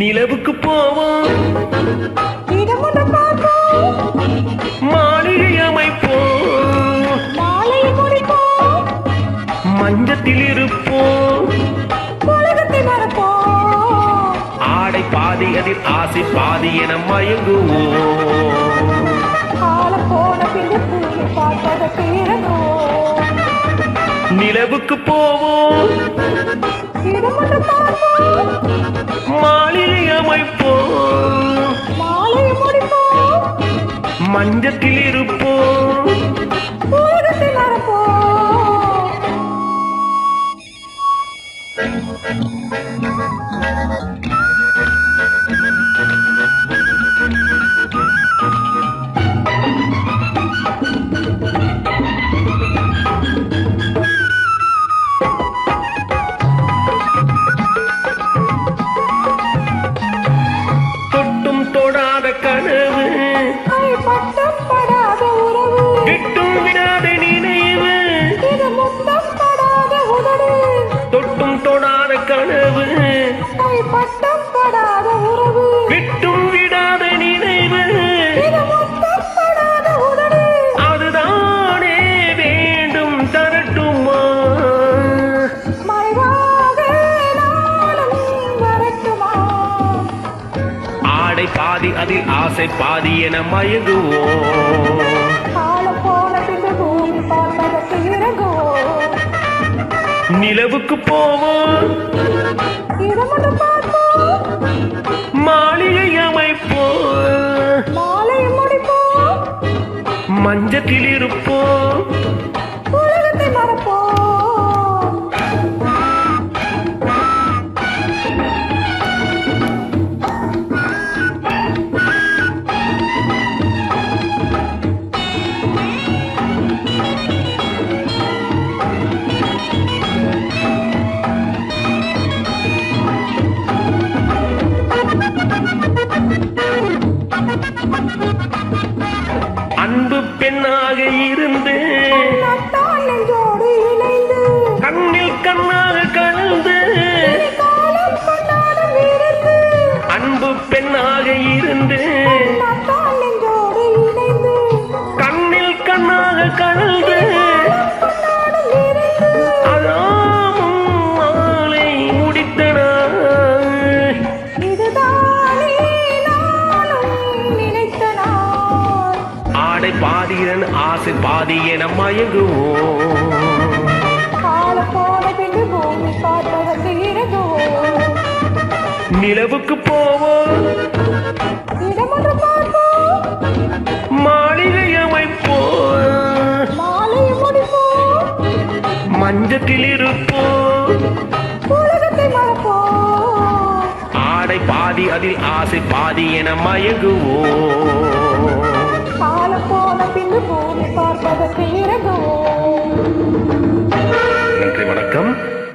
நிலவுக்கு போவோம், இடமொன்று பார்ப்போம், மாளிகை அமைப்போம், மாலையை முடிப்போம், மஞ்சத்தில் இருப்போம், உலகத்தை மறப்போம். ஆடை பாதி அதில் ஆசை பாதி என மயங்குவோம். காலம் போன பின்பு பூமி பார்ப்பதற்கு இறங்குவோம். நிலவுக்கு போவோம், இடமொன்று பார்ப்போம், மாளிகை அமைப்போம், மாலையை முடிப்போம், மஞ்சத்தில் இருப்போம், உலகத்தை மறப்போம். தொட்டும் தொடாத கனவு, பட்டம் படாத உறவு, விட்டும் விடாத நினைவு, இது முத்தம் படாத உதடு. தொட்டும் தொடாத கனவு, பட்டம் படாத உறவு, விட்டும் விடாத நினைவு, இது முத்தம் படாத உதடு. அதுதானே வேண்டும் தரட்டுமா? மறைவாக நாளும் வரட்டுமா? ஆடை பாதி அதில் ஆசை பாதி என மயங்குவோம். காலம் போன பின்பு பூமி பார்ப்பதற்கு இறங்குவோம். நிலவுக்கு போவோம், இடமொன்று பார்ப்போம், மாளிகை அமைப்போம், மாலையை முடிப்போம், மஞ்சத்தில் இருப்போம், உலகத்தை மறப்போம். அன்பு பெண்ணாக இருந்து நட்டால் நெஞ்சோடு இணைந்து, கண்ணில் கண்ணாக கலந்து, காலம் கொண்டாடும் வீரத்து. அன்பு பெண்ணாக இருந்து நட்டால் நெஞ்சோடு இணைந்து, கண்ணில் கண்ணாக கலந்து, கொண்டாடும் வீரத்து. அதாமும் மாலை முடித்தனாய். இதுதானே நானும் நினைத்த நாள். ஆடை பாதியன் ஆசை பாதி என மயங்குவோம். காலம் போன பின்பு பூமி பார்ப்பதற்கு இறங்குவோம். நிலவுக்கு போவோம், இடமொன்று பார்ப்போம், மாளிகை அமைப்போம், மாலையை முடிப்போம், மஞ்சத்தில் இருப்போம், உலகத்தை மறப்போம். ஆடை பாதி அதில் ஆசை பாதி என மயங்குவோம். காலம் போன பின்பு பூமி பார்ப்பதற்கு இறங்குவோம். நன்றி, வணக்கம்.